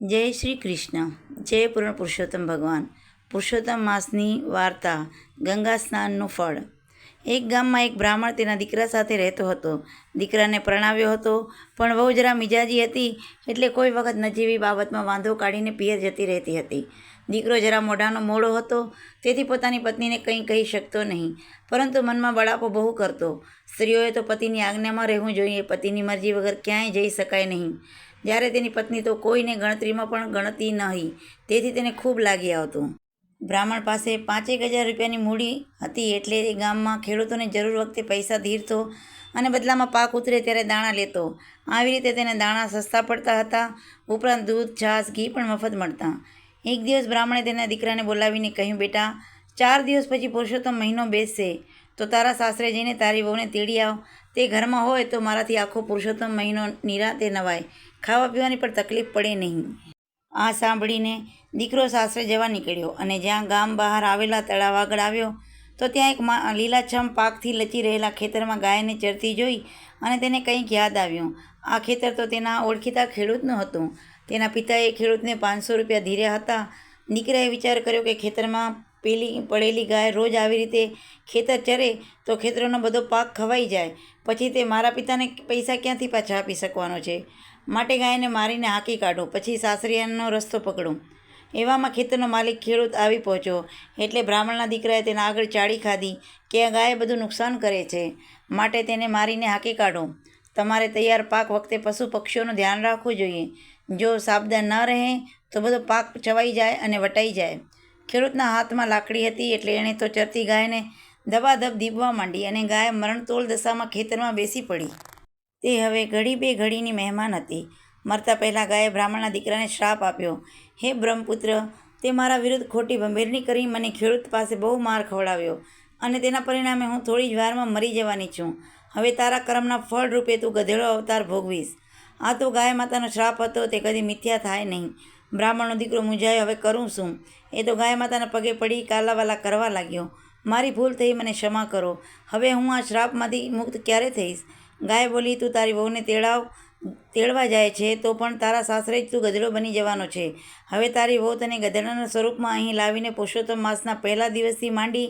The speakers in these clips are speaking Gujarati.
જય શ્રી કૃષ્ણ. જય પૂર્ણ પુરુષોત્તમ ભગવાન. પુરુષોત્તમ માસની વાર્તા. ગંગા સ્નાનનું ફળ. એક ગામમાં એક બ્રાહ્મણ તેના દીકરા સાથે રહેતો હતો. દીકરાને પરણાવ્યો હતો, પણ વહુ જરા મિજાજી હતી, એટલે કોઈ વખત નજીવી બાબતમાં વાંધો કાઢીને પિયર જતી રહેતી હતી. દીકરો જરા મોઢાનો મોડો હતો, તેથી પોતાની પત્નીને કંઈ કહી શકતો નહીં, પરંતુ મનમાં બળાપો બહુ કરતો. સ્ત્રીઓએ તો પતિની આજ્ઞામાં રહેવું જોઈએ, પતિની મરજી વગર ક્યાંય જઈ શકાય નહીં. જ્યારે તેની પત્ની તો કોઈને ગણતરીમાં પણ ગણતી નહીં, તેથી તેને ખૂબ લાગી આવતું. બ્રાહ્મણ પાસે 5,000 રૂપિયાની મૂડી હતી, એટલે એ ગામમાં ખેડૂતોને જરૂર વખતે પૈસા ધીરતો અને બદલામાં પાક ઉતરે ત્યારે દાણા લેતો. આવી રીતે તેને દાણા સસ્તા પડતા હતા, ઉપરાંત દૂધ, છાશ, ઘી પણ મફત મળતા. એક દિવસ બ્રાહ્મણે તેના દીકરાને બોલાવીને કહ્યું, બેટા, 4 દિવસ પછી પુરુષોત્તમ મહિનો બેસશે, તો તારા સાસરે જઈને તારી વહુને તેડી આવ. તે ઘરમાં હોય તો મારાથી આખો પુરુષોત્તમ મહિનો નિરાંતે નવાય, ખાવા પીવાની પણ તકલીફ પડે નહીં. આ સાંભળીને દીકરો સાસરે જવા નીકળ્યો અને જ્યાં ગામ બહાર આવેલા તળાવ આગળ આવ્યો, તો ત્યાં એક લીલાછમ પાકથી લચી રહેલા ખેતરમાં ગાયને ચરતી જોઈ અને તેને કંઈક યાદ આવ્યું. આ ખેતર તો તેના ઓળખીતા ખેડૂતનું હતું. તેના પિતાએ ખેડૂતને 500 રૂપિયા ધીર્યા હતા. દીકરાએ વિચાર કર્યો કે ખેતરમાં પડેલી ગાય રોજ આવી રીતે ખેતર ચરે તો ખેતરનો બધો પાક ખવાઈ જાય, પછી તે મારા પિતાને પૈસા ક્યાંથી પાછા આપી શકવાનો છે. માટે ગાયને મારીને હાંકી કાઢું, પછી સાસરિયાનો રસ્તો પકડું. એવામાં ખેતરનો માલિક ખેડૂત આવી પહોંચ્યો, એટલે બ્રાહ્મણના દીકરાએ તેના આગળ ચાડી ખાધી કે આ ગાય બધું નુકસાન કરે છે, માટે તેને મારીને હાંકી કાઢો. તમારે તૈયાર પાક વખતે પશુ પક્ષીઓનું ધ્યાન રાખવું જોઈએ. જો સાબધાન ન રહે તો બધો પાક ચવાઈ જાય અને વટાઈ જાય. ખેડૂતના હાથમાં લાકડી હતી, એટલે એણે તો ચરતી ગાયને ધબાધબ દીપવા માંડી અને ગાય મરણતોલ દશામાં ખેતરમાં બેસી પડી. તે હવે ઘડી બે ઘડીની મહેમાન હતી. મરતા પહેલાં ગાયે બ્રાહ્મણના દીકરાને શ્રાપ આપ્યો, હે બ્રહ્મપુત્ર, તે મારા વિરુદ્ધ ખોટી ભંભેરણી કરી મને ખેડૂત પાસે બહુ માર ખવડાવ્યો, અને તેના પરિણામે હું થોડી જ વારમાં મરી જવાની છું. હવે તારા કર્મના ફળ રૂપે તું ગધેડો અવતાર ભોગવીશ. આ તો ગાય માતાનો શ્રાપ હતો, તે કદી મિથ્યા થાય નહીં. બ્રાહ્મણનો દીકરો મૂંઝાયો, હવે કરું શું? એ તો ગાય માતાના પગે પડી કાલાવાલા કરવા લાગ્યો, મારી ભૂલ થઈ, મને ક્ષમા કરો. હવે હું આ શ્રાપમાંથી મુક્ત ક્યારે થઈશ? ગાય બોલી, તું તારી વહુને તેડવા જાય છે, તો પણ તારા સાસરે જ તું ગધેડો બની જવાનો છે. હવે તારી વહુ તને ગધેડાના સ્વરૂપમાં અહીં લાવીને પુરુષોત્તમ માસના પહેલા દિવસથી માંડી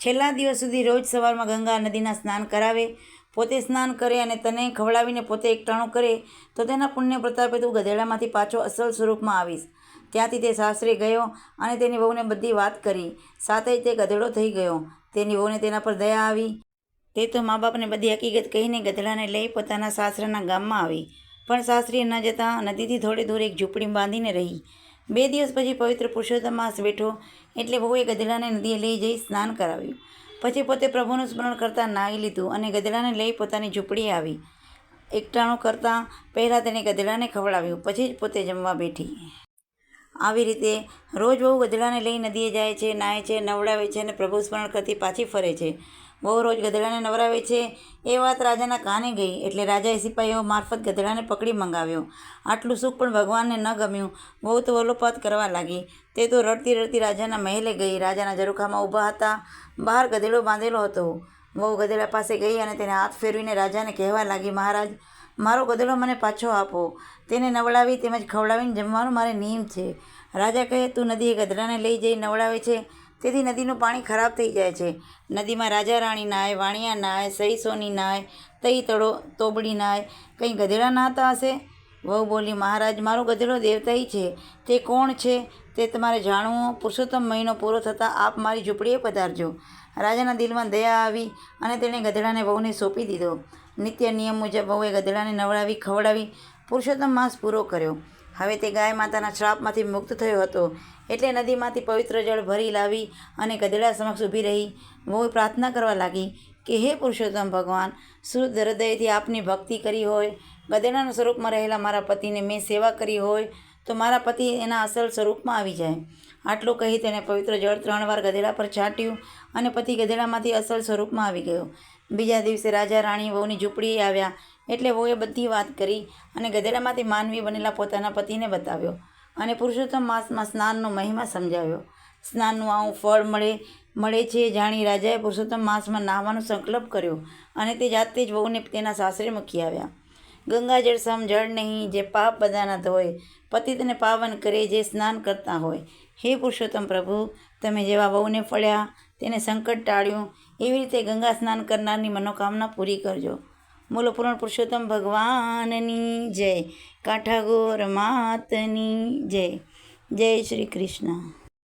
છેલ્લા દિવસ સુધી રોજ સવારમાં ગંગા નદીના સ્નાન કરાવે, પોતે સ્નાન કરે અને તને ખવડાવીને પોતે એકટાણું કરે, તો તેના પુણ્ય પ્રતાપે તું ગધેડામાંથી પાછો અસલ સ્વરૂપમાં આવીશ. ત્યાંથી તે સાસરે ગયો અને તેની વહુને બધી વાત કરી. સાથે જ તે ગધેડો થઈ ગયો. તેની વહુને તેના પર દયા આવી. તે તો મા બાપને બધી હકીકત કહીને ગધેડાને લઈ પોતાના સાસરાના ગામમાં આવી, પણ સાસરીએ ન જતાં નદીથી થોડે દૂર એક ઝૂંપડી બાંધીને રહી. 2 દિવસ પછી પવિત્ર પુરુષોત્તમ માસ બેઠો, એટલે વહુએ ગધેડાને નદીએ લઈ જઈ સ્નાન કરાવ્યું. પછી પોતે પ્રભુનું સ્મરણ કરતાં નાહી લીધું અને ગધેડાને લઈ પોતાની ઝૂંપડીએ આવી. એકટાણું કરતાં પહેલાં તેણે ગધેડાને ખવડાવ્યું, પછી જ પોતે જમવા બેઠી. આવી રીતે રોજ વહુ ગધેડાને લઈ નદીએ જાય છે, નાહે છે, નવડાવે છે અને પ્રભુ સ્મરણ કરતી પાછી ફરે છે. વહુ રોજ ગધેડાને નવરાવે છે એ વાત રાજાના કાને ગઈ, એટલે રાજાએ સિપાહીઓ મારફત ગધેડાને પકડી મંગાવ્યો. આટલું સુખ પણ ભગવાનને ન ગમ્યું. વહુ તો વલોપાત કરવા લાગી. તે તો રડતી રડતી રાજાના મહેલે ગઈ. રાજાના ઝરૂખામાં ઊભા હતા. બહાર ગધેડો બાંધેલો હતો. વહુ ગધેડા પાસે ગઈ અને તેને હાથ ફેરવીને રાજાને કહેવા લાગી, મહારાજ, મારો ગધેડો મને પાછો આપો. તેને નવડાવી તેમજ ખવડાવીને જમવાનો મારે નિયમ છે. રાજા કહે, તું નદીએ ગધેડાને લઈ જઈ નવડાવે છે, તેથી નદીનું પાણી ખરાબ થઈ જાય છે. નદીમાં રાજા રાણી નાય, વાણિયા નાય, સહી સોની નાય, તઈ તોબડી નાય, કંઈ ગધેડા નહાતા હશે? વહુ બોલી, મહારાજ, મારો ગધેડો દેવતાઈ છે. તે કોણ છે તે તમારે જાણવું. પુરુષોત્તમ મહિનો પૂરો થતાં આપ મારી ઝૂંપડીએ પધારજો. રાજાના દિલમાં દયા આવી અને તેણે ગધેડાને વહુને સોંપી દીધો. નિત્ય નિયમ મુજબ વહુએ ગધેડાને નવડાવી ખવડાવી પુરુષોત્તમ માસ પૂરો કર્યો. હવે તે ગાય માતાના શ્રાપમાંથી મુક્ત થયો હતો, એટલે નદીમાંથી પવિત્ર જળ ભરી લાવી અને ગધેડા સમક્ષ ઊભી રહી. વહુએ પ્રાર્થના કરવા લાગી કે હે પુરુષોત્તમ ભગવાન, શુદ્ધ હૃદયથી આપની ભક્તિ કરી હોય, ગધેડાના સ્વરૂપમાં રહેલા મારા પતિને મેં સેવા કરી હોય, તો મારા પતિ એના અસલ સ્વરૂપમાં આવી જાય. આટલું કહી તેને પવિત્ર જળ 3 વાર ગધેડા પર છાંટ્યું અને પતિ ગધેડામાંથી અસલ સ્વરૂપમાં આવી ગયો. બીજા દિવસે રાજા રાણી વહુની ઝૂંપડીએ આવ્યા, એટલે વહુએ બધી વાત કરી અને ગધેડામાંથી માનવી બનેલા પોતાના પતિને બતાવ્યો અને પુરુષોત્તમ માસમાં સ્નાનનો મહિમા સમજાવ્યો. સ્નાનનું આવું ફળ મળે છે જાણી રાજાએ પુરુષોત્તમ માસમાં નાહવાનો સંકલ્પ કર્યો અને તે જાતે જ વહુને તેના સાસરે મૂકી આવ્યા. ગંગાજળ સમ જળ નહીં, જે પાપ બધાના ધોય, પતિતને પાવન કરે, જે સ્નાન કરતા હોય. હે પુરુષોત્તમ પ્રભુ, તમે જેવા વહુને ફળ્યા, તેને સંકટ ટાળ્યું, એવી રીતે ગંગા સ્નાન કરનારની મનોકામના પૂરી કરજો. બોલો પૂર્ણ પુરુષોત્તમ ભગવાનની જય. કાંઠાગોર માતની જય. જય શ્રી કૃષ્ણ.